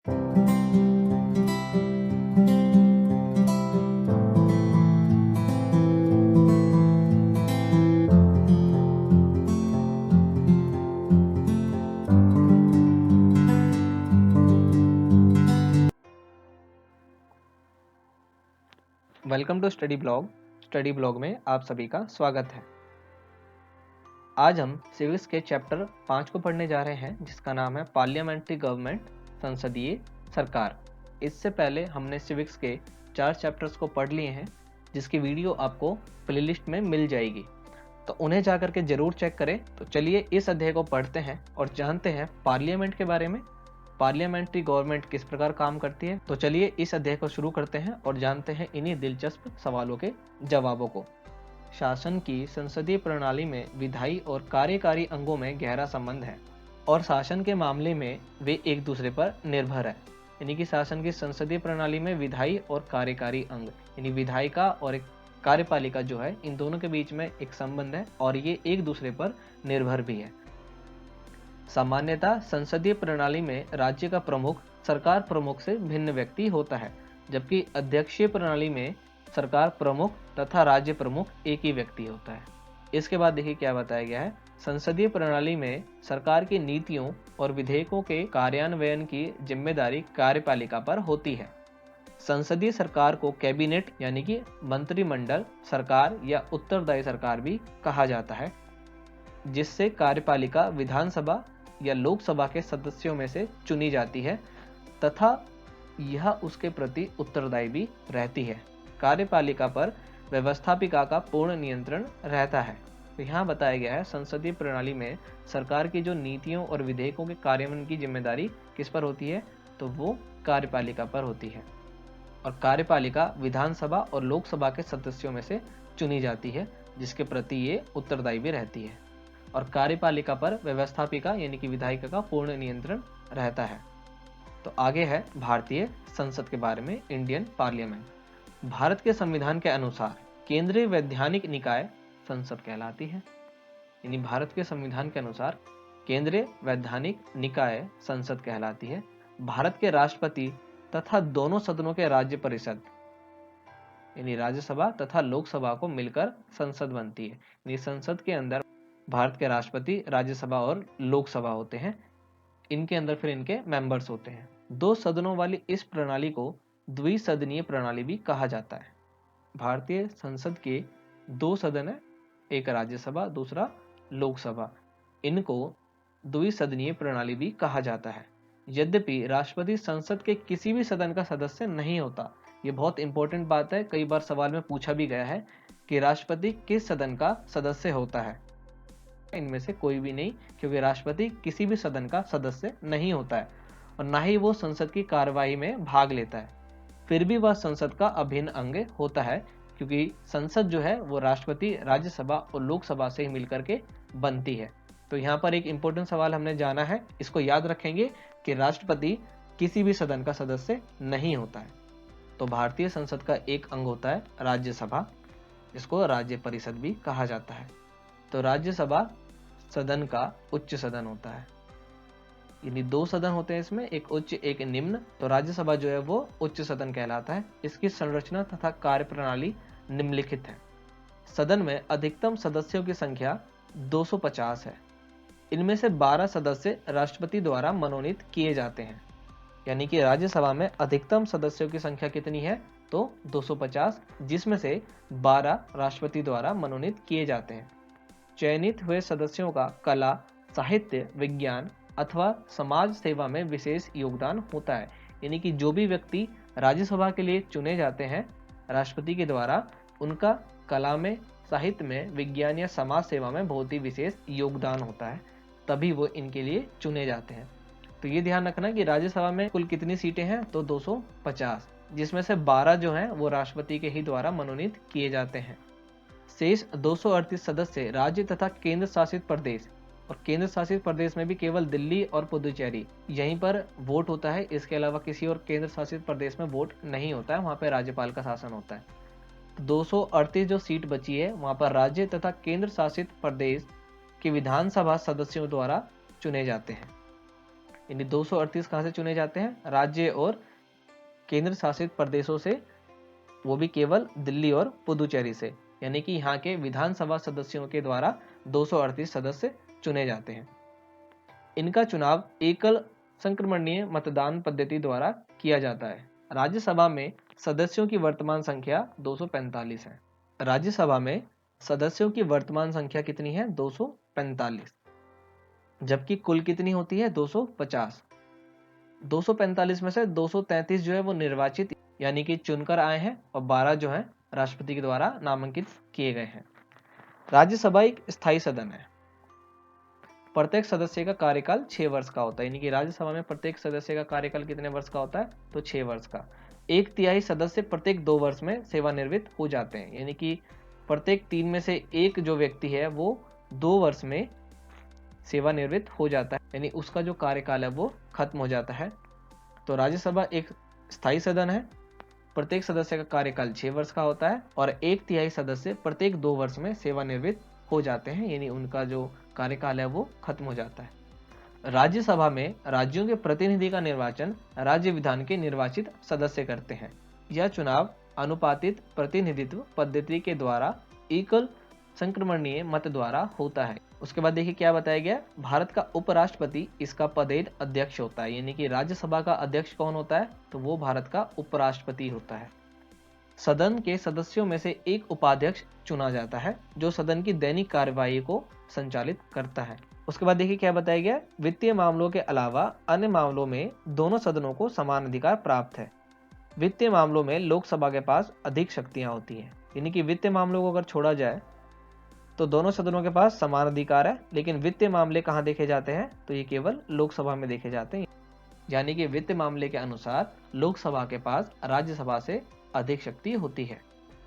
Welcome to study blog में आप सभी का स्वागत है। आज हम सिविक्स के चैप्टर 5 को पढ़ने जा रहे हैं, जिसका नाम है पार्लियामेंट्री गवर्नमेंट, संसदीय सरकार। इससे पहले हमने सिविक्स के 4 चैप्टर्स को पढ़ लिए हैं, जिसकी वीडियो आपको प्लेलिस्ट में मिल जाएगी, तो उन्हें जाकर के जरूर चेक करें। तो चलिए इस अध्याय को पढ़ते हैं और जानते हैं पार्लियामेंट के बारे में, पार्लियामेंट्री गवर्नमेंट किस प्रकार काम करती है। तो चलिए इस अध्याय को शुरू करते हैं और जानते हैं इन्हीं दिलचस्प सवालों के जवाबों को। शासन की संसदीय प्रणाली में विधायी और कार्यकारी अंगों में गहरा संबंध है और शासन के मामले में वे एक दूसरे पर निर्भर है। यानी कि शासन की संसदीय प्रणाली में विधायी और कार्यकारी अंग, यानी विधायिका और एक कार्यपालिका जो है, इन दोनों के बीच में एक संबंध है और ये एक दूसरे पर निर्भर भी है। सामान्यतः संसदीय प्रणाली में राज्य का प्रमुख सरकार प्रमुख से भिन्न व्यक्ति होता है, जबकि अध्यक्षीय प्रणाली में सरकार प्रमुख तथा राज्य प्रमुख एक ही व्यक्ति होता है। इसके बाद देखिए क्या बताया गया है। संसदीय प्रणाली में सरकार की नीतियों और विधेयकों के कार्यान्वयन की जिम्मेदारी कार्यपालिका पर होती है। संसदीय सरकार को कैबिनेट यानी कि मंत्रिमंडल सरकार या उत्तरदायी सरकार भी कहा जाता है, जिससे कार्यपालिका विधानसभा या लोकसभा के सदस्यों में से चुनी जाती है तथा यह उसके प्रति उत्तरदायी भी रहती है। कार्यपालिका पर व्यवस्थापिका का पूर्ण नियंत्रण रहता है। तो यहाँ बताया गया है संसदीय प्रणाली में सरकार की जो नीतियों और विधेयकों के कार्यान्वयन की जिम्मेदारी किस पर होती है, तो वो कार्यपालिका पर होती है और कार्यपालिका विधानसभा और लोकसभा के सदस्यों में से चुनी जाती है, जिसके प्रति ये उत्तरदायी भी रहती है और कार्यपालिका पर व्यवस्थापिका यानी कि विधायिका का पूर्ण नियंत्रण रहता है। तो आगे है भारतीय संसद के बारे में, इंडियन पार्लियामेंट। भारत के संविधान के अनुसार केंद्रीय वैधानिक निकाय संसद कहलाती है। यानी भारत के संविधान के अनुसार केंद्रीय वैधानिक निकाय संसद कहलाती है। भारत के राष्ट्रपति तथा दोनों सदनों के राज्य परिषद यानी राज्यसभा तथा लोकसभा को मिलकर संसद बनती है। यानी संसद के अंदर भारत के राष्ट्रपति, राज्यसभा और लोकसभा होते हैं। इनके अंदर फिर इनके मेंबर्स होते हैं। 2 सदनों वाली इस प्रणाली को द्विसदनीय प्रणाली भी कहा जाता है। भारतीय संसद के 2 सदन है, एक राज्यसभा, दूसरा लोकसभा। इनको द्विसदनीय प्रणाली भी कहा जाता है। यद्यपि राष्ट्रपति संसद के किसी भी सदन का सदस्य नहीं होता। ये बहुत इंपॉर्टेंट बात है, कई बार सवाल में पूछा भी गया है कि राष्ट्रपति किस सदन का सदस्य होता है। इनमें से कोई भी नहीं, क्योंकि राष्ट्रपति किसी भी सदन का सदस्य नहीं होता है और ना ही वो संसद की कार्यवाही में भाग लेता है। फिर भी वह संसद का अभिन्न अंग होता है, क्योंकि संसद जो है वो राष्ट्रपति, राज्यसभा और लोकसभा से ही मिलकर के बनती है। तो यहाँ पर एक इंपॉर्टेंट सवाल हमने जाना है, इसको याद रखेंगे कि राष्ट्रपति किसी भी सदन का सदस्य नहीं होता है। तो भारतीय संसद का एक अंग होता है राज्यसभा, जिसको राज्य परिषद भी कहा जाता है। तो राज्यसभा सदन का उच्च सदन होता है। यानी 2 सदन होते हैं इसमें, एक उच्च एक निम्न। तो राज्यसभा जो है वो उच्च सदन कहलाता है। इसकी संरचना तथा कार्यप्रणाली निम्नलिखित है। सदन में अधिकतम सदस्यों की संख्या 250 है। इनमें से 12 सदस्य राष्ट्रपति द्वारा मनोनीत किए जाते हैं। यानी कि राज्यसभा में अधिकतम सदस्यों की संख्या कितनी है, तो 250, जिसमें से 12 राष्ट्रपति द्वारा मनोनीत किए जाते हैं। चयनित हुए सदस्यों का कला, साहित्य, विज्ञान अथवा समाज सेवा में विशेष योगदान होता है। यानी कि जो भी व्यक्ति राज्यसभा के लिए चुने जाते हैं राष्ट्रपति के द्वारा, उनका कला में, साहित्य में, विज्ञान या समाज सेवा में बहुत ही विशेष योगदान होता है, तभी वो इनके लिए चुने जाते हैं। तो ये ध्यान रखना कि राज्यसभा में कुल कितनी सीटें हैं, तो 250, जिसमें से 12 जो हैं वो राष्ट्रपति के ही द्वारा मनोनीत किए जाते हैं। शेष 238 सदस्य राज्य तथा केंद्र शासित प्रदेश, और केंद्र शासित प्रदेश में भी केवल दिल्ली और पुदुचेरी यहीं पर वोट होता है। इसके अलावा किसी और केंद्र शासित प्रदेश में वोट नहीं होता है, वहां पर राज्यपाल का शासन होता है। 238 जो सीट बची है वहां पर राज्य तथा केंद्र शासित प्रदेश के विधानसभा सदस्यों द्वारा चुने जाते हैं। यानी 238 कहाँ से चुने जाते हैं? राज्य और केंद्र शासित प्रदेशों से, वो भी केवल दिल्ली और पुदुचेरी से। यानी कि यहाँ के विधानसभा सदस्यों के द्वारा 238 सदस्य चुने जाते हैं। इनका चुनाव एकल संक्रमणीय मतदान पद्धति द्वारा किया जाता है। राज्यसभा में सदस्यों की वर्तमान संख्या 245 है। राज्यसभा में सदस्यों की वर्तमान संख्या कितनी है? 245, जबकि कुल कितनी होती है? 250। 245 में से 233 जो है वो निर्वाचित यानी कि चुनकर आए हैं और 12 जो है राष्ट्रपति के द्वारा नामांकित किए गए हैं। राज्यसभा एक स्थायी सदन है। प्रत्येक सदस्य का कार्यकाल 6 वर्ष का होता है। यानी कि राज्यसभा में प्रत्येक सदस्य का कार्यकाल कितने वर्ष का होता है? तो 6 वर्ष का। 1/3 सदस्य प्रत्येक 2 वर्ष में सेवानिवृत्त हो जाते हैं। यानी कि प्रत्येक 3 में से एक जो व्यक्ति है वो 2 वर्ष में सेवानिवृत्त हो जाता है, यानी उसका जो कार्यकाल है वो खत्म हो जाता है। तो राज्यसभा एक स्थायी सदन है। प्रत्येक सदस्य का कार्यकाल 6 वर्ष का होता है और 1/3 सदस्य प्रत्येक 2 वर्ष में सेवानिवृत्त हो जाते हैं, यानी उनका जो कार्यकाल है वो खत्म हो जाता है। राज्यसभा में राज्यों के प्रतिनिधि का निर्वाचन राज्य विधान के निर्वाचित सदस्य करते हैं। यह चुनाव अनुपातित प्रतिनिधित्व पद्धति के द्वारा एकल संक्रमणीय मत द्वारा होता है। उसके बाद देखिए क्या बताया गया, भारत का उपराष्ट्रपति इसका पदेन अध्यक्ष होता है। यानी कि राज्यसभा का अध्यक्ष कौन होता है? तो वो भारत का उपराष्ट्रपति होता है। सदन के सदस्यों में से एक उपाध्यक्ष चुना जाता है जो सदन की दैनिक कार्यवाही को संचालित करता है। उसके बाद देखिए क्या बताया गया, वित्तीय मामलों के अलावा अन्य मामलों में दोनों सदनों को समान अधिकार प्राप्त है। वित्तीय मामलों में लोकसभा के पास अधिक शक्तियां होती हैं। यानी कि वित्तीय मामलों को अगर छोड़ा जाए तो दोनों सदनों के पास समान अधिकार है, लेकिन वित्तीय मामले कहाँ देखे जाते हैं? तो ये केवल लोकसभा में देखे जाते हैं। यानी कि वित्त मामले के अनुसार लोकसभा के पास राज्यसभा से अधिक शक्ति होती है।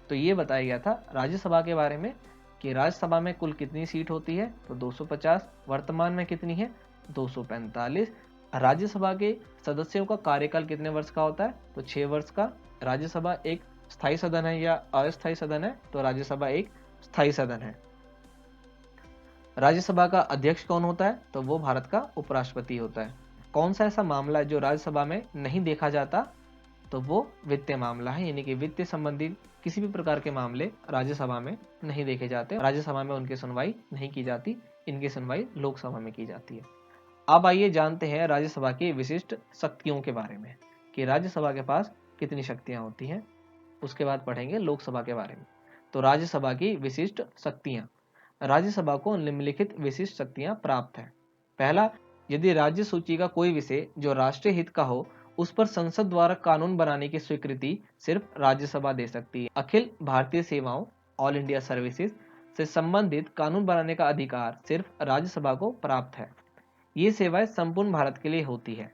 तो ये बताया गया था राज्यसभा के बारे में कि राज्यसभा में कुल कितनी सीट होती है? तो 250। वर्तमान में कितनी है? 245। राज्यसभा के सदस्यों का कार्यकाल कितने वर्ष का होता है? तो 6 वर्ष का। राज्यसभा एक स्थायी सदन है या अस्थायी सदन है? तो राज्यसभा एक स्थायी सदन है। राज्यसभा का अध्यक्ष कौन होता है? तो वो भारत का उपराष्ट्रपति होता है। कौन सा ऐसा मामला है जो राज्यसभा में नहीं देखा जाता? तो वो वित्तीय मामला है। यानी कि वित्तीय संबंधी किसी भी प्रकार के मामले राज्यसभा में नहीं देखे जाते, राज्यसभा में उनकी सुनवाई नहीं की जाती, इनकी सुनवाई लोकसभा में की जाती है। अब आइए जानते हैं राज्यसभा की विशिष्ट शक्तियों के बारे में कि राज्यसभा के पास कितनी शक्तियां होती हैं। उसके बाद पढ़ेंगे लोकसभा के बारे में। तो राज्यसभा की विशिष्ट शक्तियां। राज्यसभा को निम्नलिखित विशिष्ट शक्तियां प्राप्त है। पहला, यदि राज्य सूची का कोई विषय जो राष्ट्रीय हित का हो उस पर संसद द्वारा कानून बनाने की स्वीकृति सिर्फ राज्यसभा दे सकती है। अखिल भारतीय सेवाओं ऑल इंडिया सर्विसेज से संबंधित कानून बनाने का अधिकार सिर्फ राज्यसभा को प्राप्त है। ये सेवाएं संपूर्ण भारत के लिए होती है।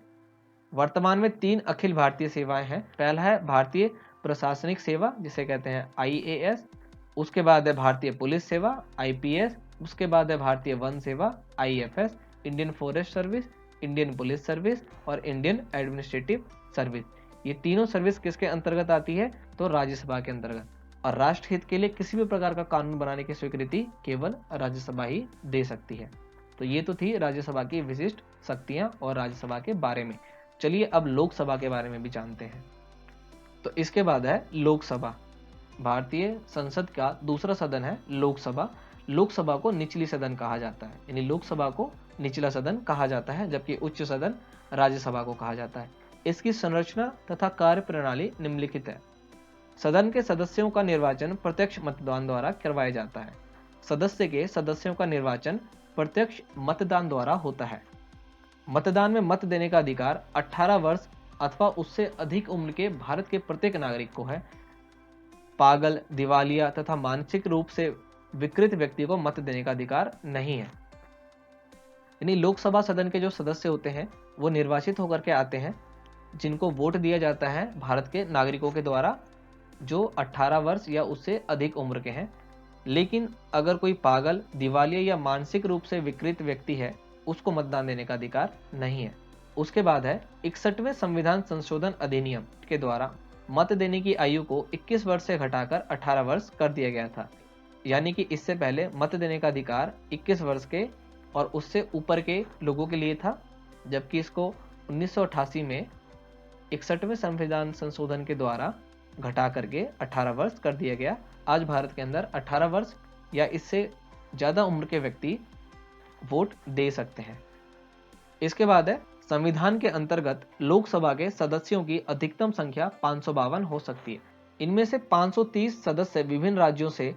वर्तमान में 3 अखिल भारतीय सेवाएं हैं। पहला है भारतीय प्रशासनिक सेवा जिसे कहते हैं IAS, उसके बाद है भारतीय पुलिस सेवा IPS, उसके बाद है भारतीय वन सेवा IFS, Indian forest service, Indian police service और इंडियन एडमिनिस्ट्रेटिव सर्विस। ये तीनों सर्विस किसके अंतर्गत आती है? तो राज्यसभा के अंतर्गत। और राष्ट्र हित के लिए किसी भी प्रकार का कानून बनाने की स्वीकृति केवल राज्यसभा ही दे सकती है। तो ये तो थी राज्यसभा की विशिष्ट शक्तियां और राज्यसभा के बारे में। चलिए अब लोकसभा के बारे में भी जानते हैं। तो इसके बाद है लोकसभा। भारतीय संसद का दूसरा सदन है लोकसभा। लोकसभा को निचली सदन कहा जाता है, यानी लोकसभा को निचला सदन कहा जाता है, जबकि उच्च सदन राज्यसभा को कहा जाता है। इसकी संरचना तथा कार्य प्रणाली निम्नलिखित है। सदन के सदस्यों का निर्वाचन प्रत्यक्ष मतदान द्वारा करवाया जाता है। सदस्य के सदस्यों का निर्वाचन प्रत्यक्ष मतदान द्वारा होता है। मतदान में मत देने का अधिकार 18 वर्ष अथवा उससे अधिक उम्र के भारत के प्रत्येक नागरिक को है। पागल, दिवालिया तथा मानसिक रूप से विकृत व्यक्ति को मत देने का अधिकार नहीं है। यानी लोकसभा सदन के जो सदस्य होते हैं वो निर्वाचित होकर के आते हैं, जिनको वोट दिया जाता है भारत के नागरिकों के द्वारा जो 18 वर्ष या उससे अधिक उम्र के हैं। लेकिन अगर कोई पागल, दिवालिया या मानसिक रूप से विकृत व्यक्ति है उसको मतदान देने का अधिकार नहीं है। उसके बाद है 61वें संविधान संशोधन अधिनियम के द्वारा मत देने की आयु को 21 वर्ष से घटाकर 18 वर्ष कर दिया गया था। यानी कि इससे पहले मत देने का अधिकार 21 वर्ष के और उससे ऊपर के लोगों के लिए था, जबकि इसको 1988 में 61वें संविधान संशोधन के द्वारा घटा करके 18 वर्ष कर दिया गया। आज भारत के अंदर 18 वर्ष या इससे ज़्यादा उम्र के व्यक्ति वोट दे सकते हैं। इसके बाद है संविधान के अंतर्गत लोकसभा के सदस्यों की अधिकतम संख्या 552 हो सकती है। इनमें से 530 सदस्य विभिन्न राज्यों से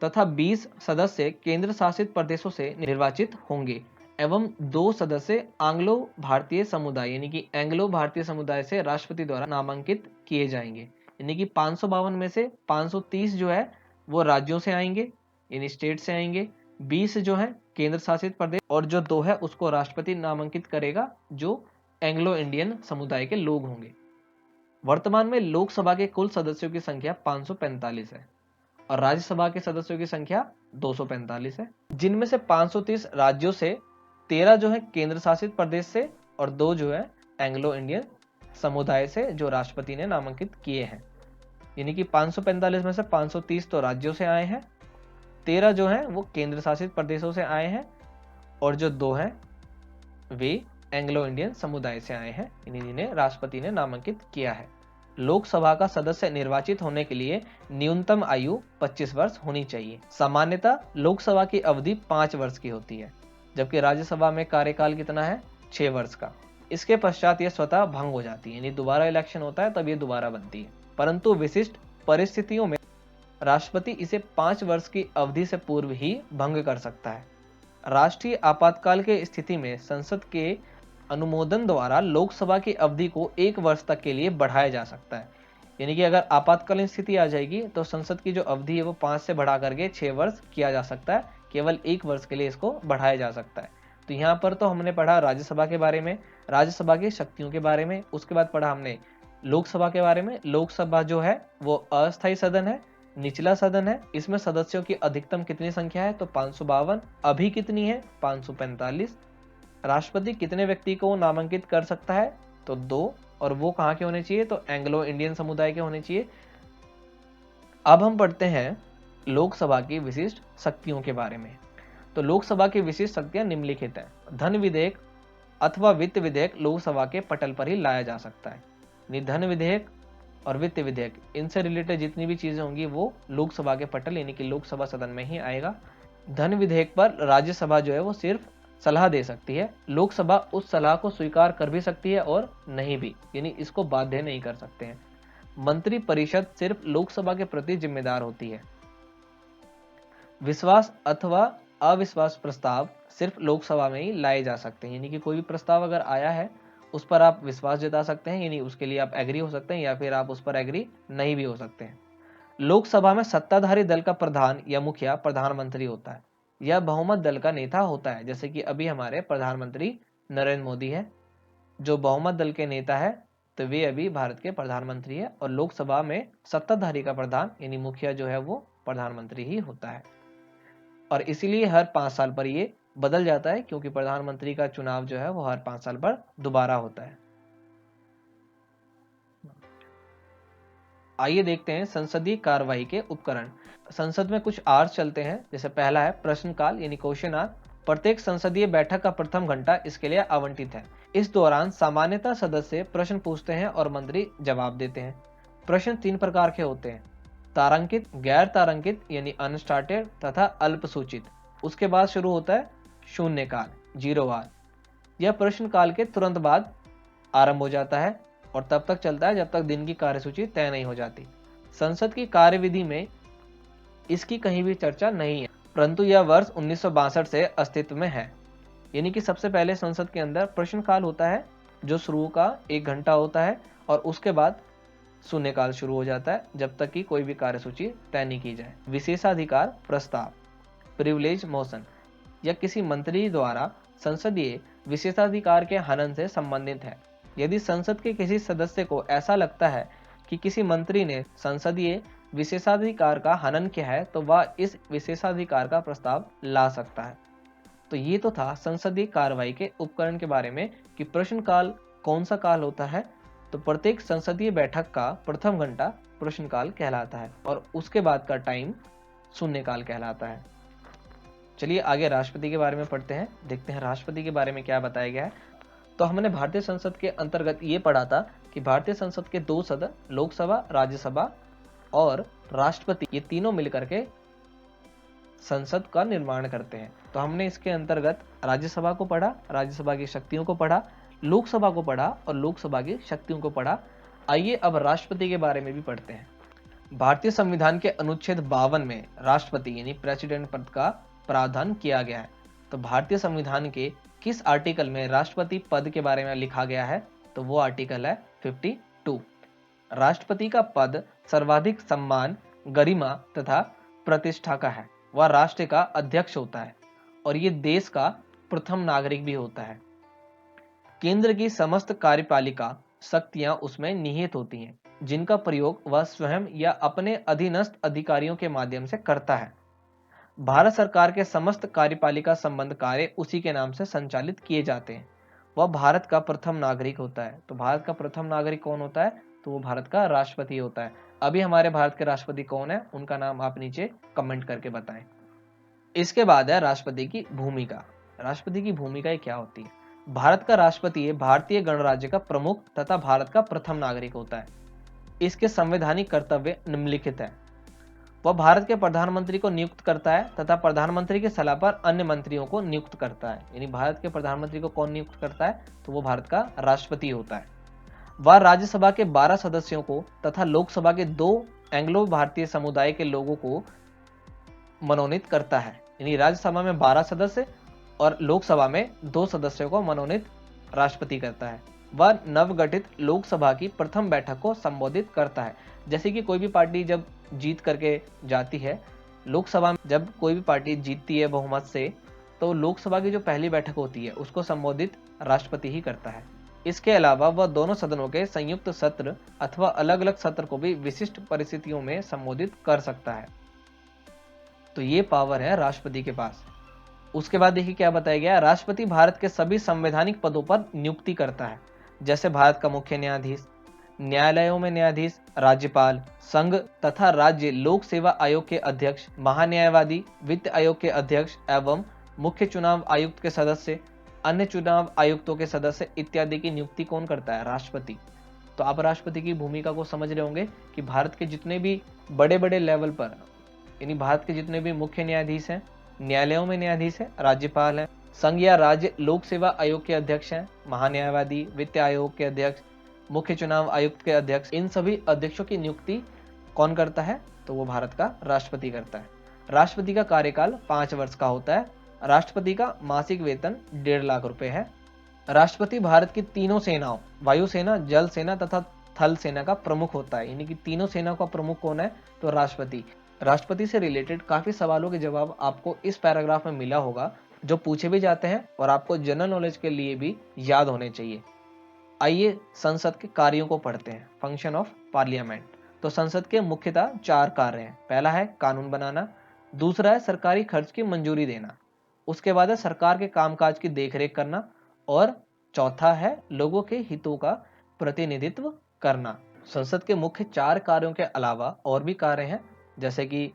तथा 20 सदस्य केंद्र शासित प्रदेशों से निर्वाचित होंगे एवं 2 सदस्य आंग्लो भारतीय समुदाय यानी कि एंग्लो भारतीय समुदाय से राष्ट्रपति द्वारा नामांकित किए जाएंगे। यानी कि 552 में से 530 जो है वो राज्यों से आएंगे यानी स्टेट से आएंगे, 20 जो है केंद्र शासित प्रदेश और जो 2 है उसको राष्ट्रपति नामांकित करेगा जो एंग्लो इंडियन समुदाय के लोग होंगे। वर्तमान में लोकसभा के कुल सदस्यों की संख्या 545 है और राज्यसभा के सदस्यों की संख्या 245 है, जिनमें से 530 राज्यों से, 13 जो है केंद्र शासित प्रदेश से और 2 जो है एंग्लो इंडियन समुदाय से जो राष्ट्रपति ने नामांकित किए हैं। यानी कि 545 में से 530 तो राज्यों से आए हैं, 13 जो है वो केंद्र शासित प्रदेशों से आए हैं और जो 2 हैं वे एंग्लो इंडियन समुदाय से आए हैं, जिन्हें राष्ट्रपति ने नामांकित किया है। लोकसभा का सदस्य निर्वाचित होने के लिए न्यूनतम आयु 25 वर्ष होनी चाहिए। सामान्यतः लोकसभा की अवधि 5 वर्ष की होती है, जबकि राज्यसभा में कार्यकाल कितना है 6 वर्ष का। इसके पश्चात यह स्वतः भंग हो जाती है, यानी दोबारा इलेक्शन होता है तब ये दोबारा बनती है। परंतु विशिष्ट परिस्थितियों में राष्ट्रपति इसे 5 वर्ष की अवधि से पूर्व ही भंग कर सकता है। राष्ट्रीय आपातकाल के स्थिति में संसद के अनुमोदन द्वारा लोकसभा की अवधि को 1 वर्ष तक के लिए बढ़ाया जा सकता है। यानी कि अगर आपातकालीन स्थिति आ जाएगी तो संसद की जो अवधि है वो 5 से बढ़ा करके 6 वर्ष किया जा सकता है, केवल 1 वर्ष के लिए इसको बढ़ाया जा सकता है। तो यहाँ पर तो हमने पढ़ा राज्यसभा के बारे में, राज्यसभा की शक्तियों के बारे में, उसके बाद पढ़ा हमने लोकसभा के बारे में। लोकसभा जो है वो अस्थायी सदन है, निचला सदन है। इसमें सदस्यों की अधिकतम कितनी संख्या है तो 552। अभी कितनी है 545। राष्ट्रपति कितने व्यक्ति को नामांकित कर सकता है तो 2, और वो कहाँ के होने चाहिए तो एंग्लो इंडियन समुदाय के होने चाहिए। अब हम पढ़ते हैं लोकसभा की विशिष्ट शक्तियों के बारे में। तो लोकसभा की विशिष्ट शक्तियां निम्नलिखित हैं। धन विधेयक अथवा वित्त विधेयक लोकसभा के पटल पर ही लाया जा सकता है। धन विधेयक और वित्त विधेयक इनसे रिलेटेड जितनी भी चीजें होंगी वो लोकसभा के पटल यानी कि लोकसभा सदन में ही आएगा। धन विधेयक पर राज्यसभा जो है वो सिर्फ सलाह दे सकती है, लोकसभा उस सलाह को स्वीकार कर भी सकती है और नहीं भी, यानी इसको बाध्य नहीं कर सकते हैं। मंत्री परिषद सिर्फ लोकसभा के प्रति जिम्मेदार होती है। विश्वास अथवा अविश्वास प्रस्ताव सिर्फ लोकसभा में ही लाए जा सकते हैं, यानी कि कोई भी प्रस्ताव अगर आया है उस पर आप विश्वास जता सकते हैं, यानी उसके लिए आप एग्री हो सकते हैं या फिर आप उस पर एग्री नहीं भी हो सकते हैं। लोकसभा में सत्ताधारी दल का प्रधान या मुखिया प्रधानमंत्री होता है या बहुमत दल का नेता होता है, जैसे कि अभी हमारे प्रधानमंत्री नरेंद्र मोदी है, जो बहुमत दल के नेता है तो वे अभी भारत के प्रधानमंत्री है। और लोकसभा में सत्ताधारी का प्रधान यानी मुखिया जो है वो प्रधानमंत्री ही होता है, और इसीलिए हर 5 साल पर ये बदल जाता है, क्योंकि प्रधानमंत्री का चुनाव जो है वो हर 5 साल पर दोबारा होता है। आइए देखते हैं संसदीय कार्यवाही के उपकरण। संसद में कुछ आवर्स चलते हैं, जैसे पहला है प्रश्नकाल यानी क्वेश्चन आवर। प्रत्येक संसदीय बैठक का प्रथम घंटा इसके लिए आवंटित है। इस दौरान सामान्यतः सदस्य प्रश्न पूछते हैं और मंत्री जवाब देते हैं। प्रश्न 3 प्रकार के होते हैं, तारांकित, गैर तारांकित यानी अनस्टार्टेड तथा अल्प सूचित। उसके बाद शुरू होता है शून्यकाल, 0 आवर। यह प्रश्नकाल के तुरंत बाद आरंभ हो जाता है और तब तक चलता है जब तक दिन की कार्यसूची तय नहीं हो जाती। संसद की कार्यविधि में इसकी कहीं भी चर्चा नहीं है, परंतु यह वर्ष 1962 से अस्तित्व में है। यानी कि सबसे पहले संसद के अंदर प्रश्नकाल होता है जो शुरू का 1 घंटा होता है और उसके बाद शून्यकाल शुरू हो जाता है जब तक कि कोई भी कार्यसूची तय नहीं की जाए। विशेषाधिकार प्रस्ताव, प्रिविलेज मोशन, या किसी मंत्री द्वारा संसदीय विशेषाधिकार के हनन से संबंधित है। यदि संसद के किसी सदस्य को ऐसा लगता है कि किसी मंत्री ने संसदीय विशेषाधिकार का हनन किया है तो वह इस विशेषाधिकार का प्रस्ताव ला सकता है। तो ये तो था संसदीय कार्रवाई के उपकरण के बारे में कि प्रश्नकाल कौन सा काल होता है। तो प्रत्येक संसदीय बैठक का प्रथम घंटा प्रश्नकाल कहलाता है और उसके बाद का टाइम शून्यकाल कहलाता है। चलिए आगे राष्ट्रपति के बारे में पढ़ते हैं, देखते हैं राष्ट्रपति के बारे में क्या बताया गया है। तो हमने भारतीय संसद के अंतर्गत ये पढ़ा था कि भारतीय संसद के 2 सदन, लोकसभा, राज्यसभा और राष्ट्रपति, ये तीनों मिलकर के संसद का निर्माण करते हैं। तो हमने इसके अंतर्गत राज्यसभा को पढ़ा, राज्यसभा की शक्तियों को पढ़ा, लोकसभा को पढ़ा और लोकसभा की शक्तियों को पढ़ा। आइए अब राष्ट्रपति के बारे में भी पढ़ते हैं। भारतीय संविधान के अनुच्छेद 52 में राष्ट्रपति यानी प्रेसिडेंट पद का प्रावधान किया गया है। तो भारतीय संविधान के किस आर्टिकल में राष्ट्रपति पद के बारे में लिखा गया है? तो वो आर्टिकल है 52। राष्ट्रपति का पद सर्वाधिक सम्मान, गरिमा तथा प्रतिष्ठा का है। वह राष्ट्र का अध्यक्ष होता है और ये देश का प्रथम नागरिक भी होता है। केंद्र की समस्त कार्यपालिका शक्तियां उसमें निहित होती हैं, जिनका प्रयोग वह स्वयं या अपने अधीनस्थ अधिकारियों के माध्यम से करता है। भारत सरकार के समस्त कार्यपालिका संबंध कार्य उसी के नाम से संचालित किए जाते हैं। वह भारत का प्रथम नागरिक होता है। तो भारत का प्रथम नागरिक कौन होता है? तो वो भारत का राष्ट्रपति होता है। अभी हमारे भारत के राष्ट्रपति कौन है, उनका नाम आप नीचे कमेंट करके बताएं। इसके बाद है राष्ट्रपति की भूमिका। राष्ट्रपति की भूमिका क्या होती है? भारत का राष्ट्रपति भारतीय गणराज्य का प्रमुख तथा भारत का प्रथम नागरिक होता है। इसके संवैधानिक कर्तव्य निम्नलिखित है। वह भारत के प्रधानमंत्री को नियुक्त करता है तथा प्रधानमंत्री की सलाह पर अन्य मंत्रियों को नियुक्त करता है। यानी भारत के प्रधानमंत्री को कौन नियुक्त करता है? तो वो भारत का राष्ट्रपति होता है। वह राज्यसभा के 12 सदस्यों को तथा लोकसभा के 2 एंग्लो भारतीय समुदाय के लोगों को मनोनीत करता है। यानी राज्यसभा में 12 सदस्य और लोकसभा में 2 सदस्यों को मनोनीत राष्ट्रपति करता है। वह नवगठित लोकसभा की प्रथम बैठक को संबोधित करता है। जैसे कि कोई भी पार्टी जब जीत करके जाती है, लोकसभा में जब कोई भी पार्टी जीतती है बहुमत से, तो लोकसभा की जो पहली बैठक होती है उसको संबोधित राष्ट्रपति ही करता है। इसके अलावा वह दोनों सदनों के संयुक्त सत्र अथवा अलग अलग सत्र को भी विशिष्ट परिस्थितियों में संबोधित कर सकता है। तो ये पावर है राष्ट्रपति के पास। उसके बाद देखिए क्या बताया गया। राष्ट्रपति भारत के सभी संवैधानिक पदों पर नियुक्ति करता है, जैसे भारत का मुख्य न्यायाधीश, न्यायालयों में न्यायाधीश, राज्यपाल, संघ तथा राज्य लोक सेवा आयोग के अध्यक्ष, महान्यायवादी, वित्त आयोग के अध्यक्ष एवं मुख्य चुनाव आयुक्त के सदस्य, अन्य चुनाव आयुक्तों के सदस्य इत्यादि की नियुक्ति कौन करता है? राष्ट्रपति। तो आप राष्ट्रपति की भूमिका को समझ रहे होंगे कि भारत के जितने भी बड़े बड़े लेवल पर, यानी भारत के जितने भी मुख्य न्यायाधीश हैं, न्यायालयों में न्यायाधीश है, राज्यपाल है, संघ या राज्य लोक सेवा आयोग के अध्यक्ष हैं, महान्यायवादी, वित्त आयोग के अध्यक्ष, मुख्य चुनाव आयुक्त के अध्यक्ष, इन सभी अध्यक्षों की नियुक्ति कौन करता है? तो वो भारत का राष्ट्रपति करता है। राष्ट्रपति का कार्यकाल 5 वर्ष का होता है। राष्ट्रपति का मासिक वेतन 1.5 लाख रुपए है। राष्ट्रपति भारत की तीनों सेनाओं, वायुसेना, जल सेना तथा थल सेना का प्रमुख होता है। यानी कि तीनों सेना का प्रमुख कौन है? तो राष्ट्रपति। राष्ट्रपति से रिलेटेड काफी सवालों के जवाब आपको इस पैराग्राफ में मिला होगा, जो पूछे भी जाते हैं और आपको जनरल नॉलेज के लिए भी याद होने चाहिए। आइए संसद के कार्यों को पढ़ते हैं। Function of parliament. तो संसद के मुख्यतः 4 कार्य हैं। पहला है कानून बनाना, दूसरा है सरकारी खर्च की मंजूरी देना, उसके बाद है सरकार के कामकाज की देखरेख करना और चौथा है लोगों के हितों का प्रतिनिधित्व करना। संसद के मुख्य 4 कार्यों के अलावा और भी कार्य हैं, जैसे कि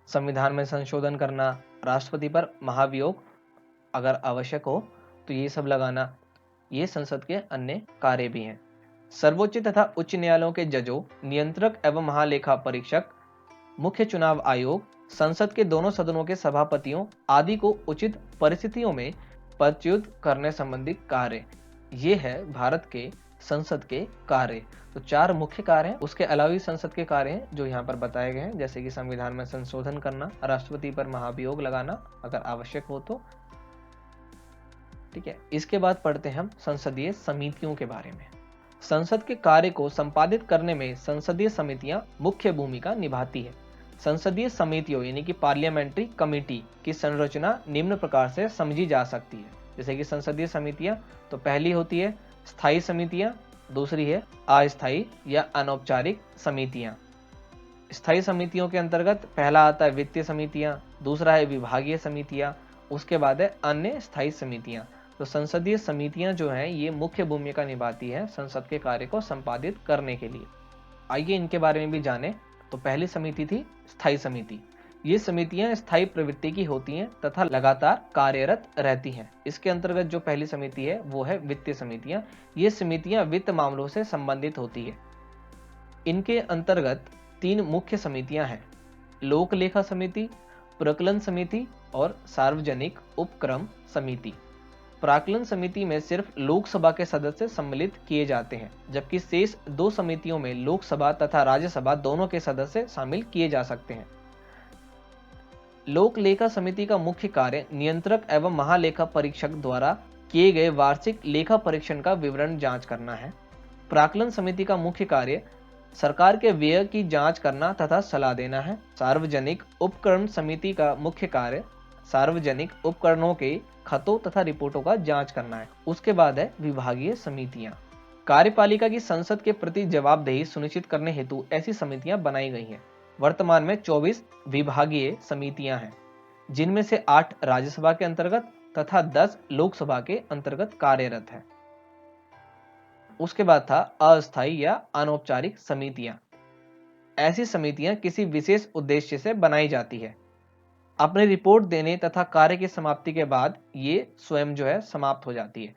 संविधान में संशोधन करना, राष्ट्रपति पर महाभियोग अगर आवश्यक हो तो ये सब लगाना, ये संसद के अन्य कार्य भी हैं। सर्वोच्च तथा उच्च न्यायालयों के जजों, नियंत्रक एवं महालेखा परीक्षक, मुख्य चुनाव आयोग, संसद के दोनों सदनों के सभापतियों आदि को उचित परिस्थितियों में पदच्युत करने संबंधी कार्य, ये है भारत के संसद के कार्य। तो 4 मुख्य कार्य हैं। उसके अलावा भी संसद के कार्य हैं जो यहाँ पर बताए गए हैं, जैसे कि संविधान में संशोधन करना, राष्ट्रपति पर महाभियोग लगाना अगर आवश्यक हो तो। ठीक है, इसके बाद पढ़ते हैं हम संसदीय समितियों के बारे में। संसद के कार्य को संपादित करने में संसदीय समितियां मुख्य भूमिका निभाती है। संसदीय समितियों यानी कि पार्लियामेंट्री कमेटी की संरचना निम्न प्रकार से समझी जा सकती है। जैसे कि संसदीय समितियां, तो पहली होती है स्थायी समितियां, दूसरी है अस्थायी या अनौपचारिक समितियां। स्थायी समितियों के अंतर्गत पहला आता है वित्तीय समितियां, दूसरा है विभागीय समितियां, उसके बाद है अन्य स्थायी समितियां। तो संसदीय समितियां जो हैं ये मुख्य भूमिका निभाती है संसद के कार्य को संपादित करने के लिए। आइए इनके बारे में भी जानें। तो पहली समिति थी स्थायी समिति। ये समितियां स्थायी प्रवृत्ति की होती हैं तथा लगातार कार्यरत रहती हैं। इसके अंतर्गत जो पहली समिति है वो है वित्तीय समितियां। ये समितियां वित्त मामलों से संबंधित होती है। इनके अंतर्गत 3 मुख्य समितियां हैं: लोक लेखा समिति, प्राक्कलन समिति और सार्वजनिक उपक्रम समिति। प्राक्कलन समिति में सिर्फ लोकसभा के सदस्य सम्मिलित किए जाते हैं, जबकि शेष 2 समितियों में लोकसभा तथा राज्यसभा दोनों के सदस्य शामिल किए जा सकते हैं। लोक लेखा समिति का मुख्य कार्य नियंत्रक एवं महालेखा परीक्षक द्वारा किए गए वार्षिक लेखा परीक्षण का विवरण जांच करना है। प्राक्कलन समिति का मुख्य कार्य सरकार के व्यय की जांच करना तथा सलाह देना है। सार्वजनिक उपक्रम समिति का मुख्य कार्य सार्वजनिक उपकरणों के खतों तथा रिपोर्टों का जांच करना है। उसके बाद है विभागीय समितियां। कार्यपालिका की संसद के प्रति जवाबदेही सुनिश्चित करने हेतु ऐसी समितियां बनाई गई हैं। वर्तमान में 24 विभागीय समितियां हैं, जिनमें से 8 राज्यसभा के अंतर्गत तथा 10 लोकसभा के अंतर्गत कार्यरत है। उसके बाद था अस्थायी या अनौपचारिक समितियां। ऐसी समितियां किसी विशेष उद्देश्य से बनाई जाती है। अपनी रिपोर्ट देने तथा कार्य की समाप्ति के बाद ये स्वयं जो है समाप्त हो जाती है।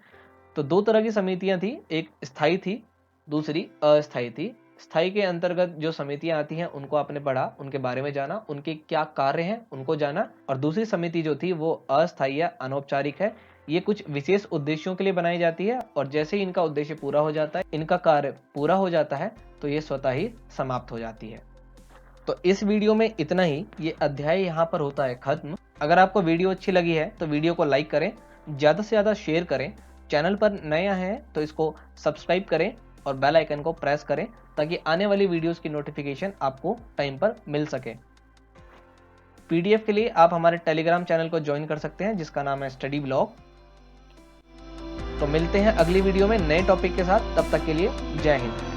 तो 2 तरह की समितियां थी, एक स्थायी थी, दूसरी अस्थायी थी। स्थायी के अंतर्गत जो समितियां आती हैं उनको आपने पढ़ा, उनके बारे में जाना, उनके क्या कार्य हैं उनको जाना। और दूसरी समिति जो थी वो अस्थायी या अनौपचारिक है। ये कुछ विशेष उद्देश्यों के लिए बनाई जाती है और जैसे ही इनका उद्देश्य पूरा हो जाता है, इनका कार्य पूरा हो जाता है, तो ये स्वतः ही समाप्त हो जाती है। तो इस वीडियो में इतना ही। ये अध्याय यहाँ पर होता है खत्म। अगर आपको वीडियो अच्छी लगी है तो वीडियो को लाइक करें, ज़्यादा से ज़्यादा शेयर करें। चैनल पर नया है तो इसको सब्सक्राइब करें और बेल आइकन को प्रेस करें ताकि आने वाली वीडियोस की नोटिफिकेशन आपको टाइम पर मिल सके। पीडीएफ के लिए आप हमारे टेलीग्राम चैनल को ज्वाइन कर सकते हैं, जिसका नाम है स्टडी ब्लॉग। तो मिलते हैं अगली वीडियो में नए टॉपिक के साथ। तब तक के लिए जय हिंद।